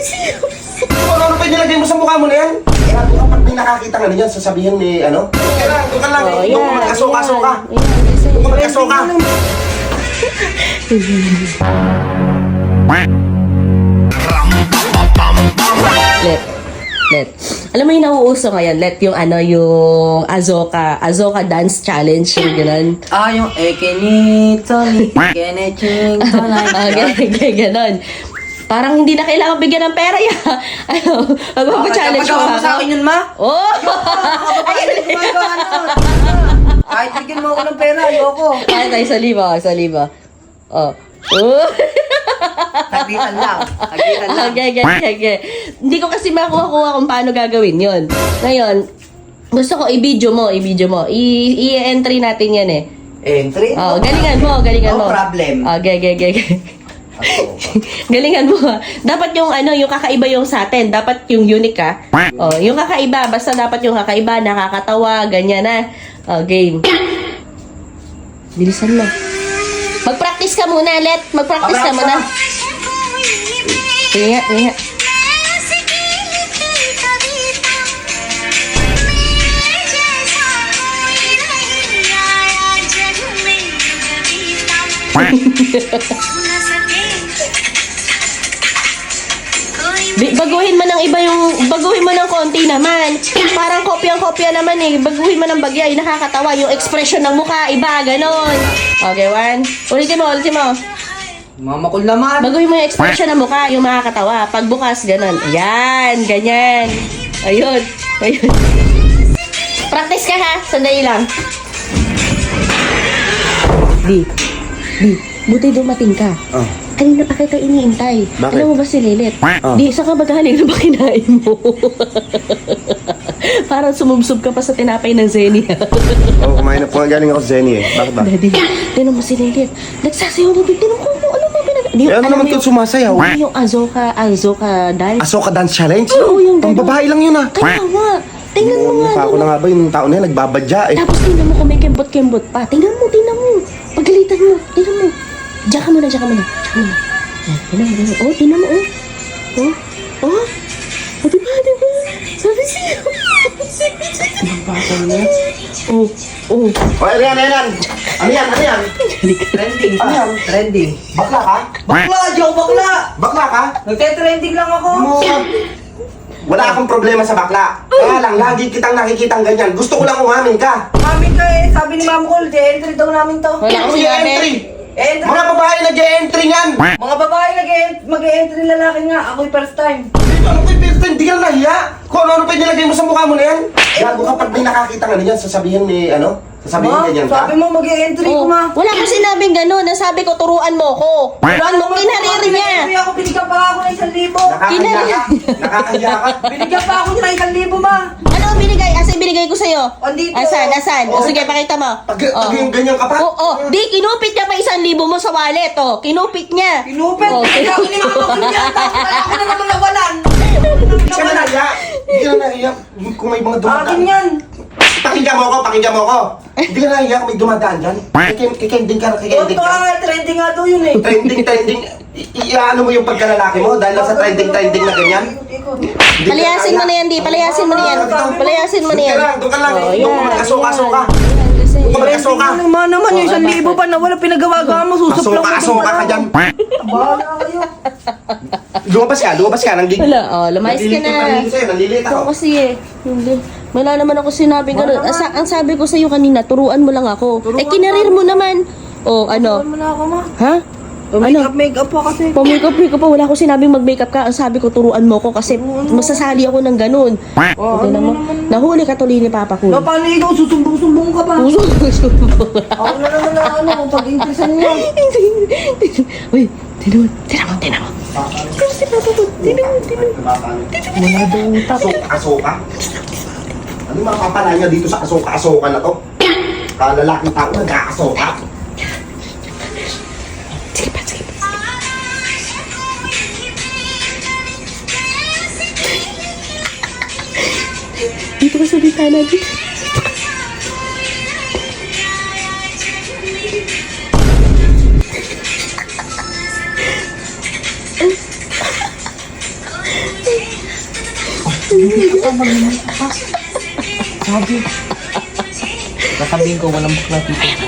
Ano pa nilagay mo sa mukha mo na yan? Kaya kapag may nakakita nga niyan, sasabihin ni ano? Kaya doon ka lang, doon ka magkasoka-soka. Doon ka magkasoka. Let. Alam mo yung nauuso ngayon, yung yung Azoka Dance Challenge, yung gano'n. Yung ekenito ni keneching Gano'n. Parang hindi na kailangan bigyan ng pera ya. Magpapachallenge mo mo sa akin yun, ma? Oh! Kahit bigyan mo ako ng pera, ayoko. Ay, tayo sa liba. Oh. Tagitan lang. Okay. Hindi ko kasi makuha kung paano gagawin yon. Ngayon, gusto ko i-video mo. I-entry natin yan eh. Entry? Oh, galingan mo. No problem. Okay. Galingan mo. Dapat yung yung kakaiba yung sa atin. Dapat yung unique ka. Oh, yung kakaiba. Basta dapat yung kakaiba, nakakatawa, ganyan na. Oh, game. Bilisan mo. Mag-practice ka muna, Let. Mag-practice ka muna. Tingnan. Baguhin mo ng konti naman. Parang kopyang-kopya naman eh. Baguhin mo ng bagya, nakakatawa. Yung expression ng mukha, iba, ganon. Okay, ulitin mo. Mamakul naman. Baguhin mo yung expression ng mukha, yung makakatawa. Pagbukas, ganon. Ayan, ganyan. Ayun. Practice ka ha, sandali lang. Di, buti dumating ka. Oh. Kanina pa kita iniintay. Bakit? Alam mo ba si Lilit? Oh. Di, saan ka ba galing na ba kinain mo? Parang sumubsob ka pa sa tinapay ng Zenia. Kumain na po. Galing ako sa Zenny eh. Bakit ba? Daddy, tinan mo si Lilit. Nagsasayaw na bigyan ko mo. Ano ba ano naman ito sumasayaw? Yung Azoka dance. Asoka Dance Challenge? Oo, yung Pang gano'n. babae lang yun ah. Kaya nga. Tingnan mo nga. Mukha ko na nga ba yung tao na yun, nagbabadya eh. Tapos tingnan mo kung may kembot-kembot pa. Tingnan mo. Pagalitan mo. Tingnan mo. Diyan ka muna. Oh, tingnan mo. Oh, diba? Sabi siya. Oh. O, ano yan? Ano yan? Trending. Trending. Bakla ka? Bakla, Joe, bakla. Bakla ka? Nagte-trending lang ako. Wala akong problema sa bakla. Kaya lang, lagi kitang nakikitang ganyan. Gusto ko lang umamin ka. Mami ka sabi ni Ma'am Cole, entry daw namin to. Wala akong sinabi. entry. Entry. Mga babae nag-e-entry yan. Mga babae mag-entry lalaki nga. Ako'y first time. Ano kayo, Pilton? Hindi ka nahiya. Kung ano pa nilagay mo sa mukha mo na yan. Gago kapag may nakakita nga niyan, sasabihin ni sasabihin Ma, ganyan ka. sabi mo mag-entry ko, ma. Wala akong sinabing gano'n. Nasabi ko, turuan mo ko. Turuan mo, kinariri niya. Entry ako, binigyan pa ako ng 1,000. Nakakahiya ka. Binigyan pa ako ng 1,000, ma. Ano ang binigay? Asan binigay ko sa'yo? Andito. Asan? O, sige, pakita mo. Yung ganyan ka pa? Di, kinupit niya pa 1,000 mo sa wallet, Kinupit niya. Pinupit. Kaya ako ni Mama Cole yan. Kaya ako na naman nawalan. Hindi ka na nahiya. Hindi ka na nahiya. Kung may mga dumadaan. Akin yan. Pakinggan mo ako. Hindi ka na nahiya kung may dumadaan dyan. Kikending ka. Ito nga, trending nga daw yun eh. Trending. Iaano mo yung pagkalalaki mo dahil lang sa trending na ganyan? Palayasin mo na yan, Di. Palayasin mo na yan. Doon ka lang. Oh, Doon ka magkasoka-soka. Trending na naman yung 1,000 pa na wala pinagawa mo. Asoka ka dyan. Bahala kayo. Lumabas ka. Wala, lumayas ka na. Nalilita Ito ako. kasi hindi. Wala naman ako sinabing gano'n. Ang sabi ko sa'yo kanina, turuan mo lang ako. Kinarir mo naman. Ano? Ano na ako, ma? Ha? Makeup pa kasi. Pa-makeup pa. Wala ko sinabing mag-makeup ka. Ang sabi ko, turuan mo ko kasi masasali ako ng gano'n. Okay naman. Nahuli ka tuloy ni Papa ko. Paano ikaw? Susumbong ka pa. Ako na naman na pag-impresan niya. Uy, tinan mo. Kasi Papa ko, tinan mo. Wala daw tapos. Asoka? Ano yung mapapala niya dito sa asoka na to? Kalalaking tao nag-aasoka? Sige pa. Dito ka sa bitana dito. Sabi. Sasabihin ko, walang bakla dito.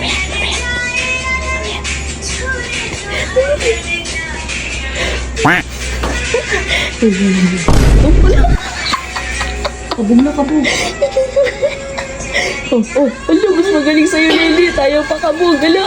Kabog na kabog. Ala, mas magaling sa'yo, Nelly. Tayo pa kabog. Ala.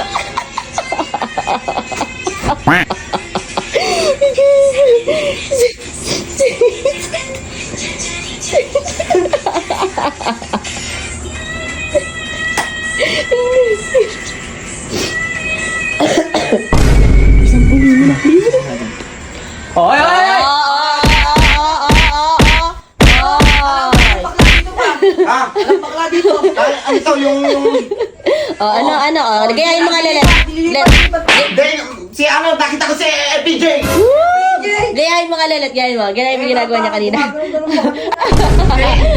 Oy, oy, oy! Ha? Walang bakla dito. Ay, ano ito, yung... Gayahin mga lelet. Dahil, si ano, nakita ko si PJ. Gayahin mga lelet. Gayahin mo yung ginagawa niya kanina.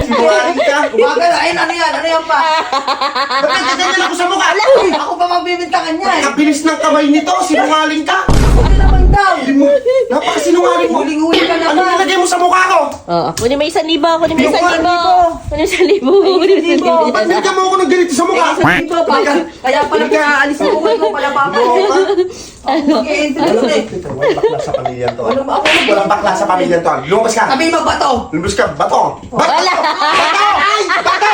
Sinungaling ka. Umagal, ayun, ano yan? Ano yan pa? Ba't nagkaganyan ako sa mukha? Ako pa magbibintangan niya eh. Kabilis ng kamay nito, sinungaling ka. Ako na naman daw. Napakasinungaling mo. Huling-huli ka Ano naman. nilagay mo sa mukha ko? Kunin mo 1,000. Kunin mo 1,000. Kunin mo 1,000. Ba't nilagyan mo ako ng ganito sa mukha? Dito pa. Kaya pala pinaalis mo ko pala papa. Ako mag-i-entry ko eh. Walang bakla sa pamilya to. Ano ba ako? Walang bakla sa pamilya to. Lumabas ka. Sabi mo ba to? Lumabas ka. Bato. Wala. Bato! Bato!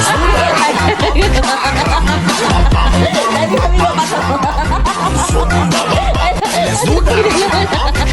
Sabi kami ba?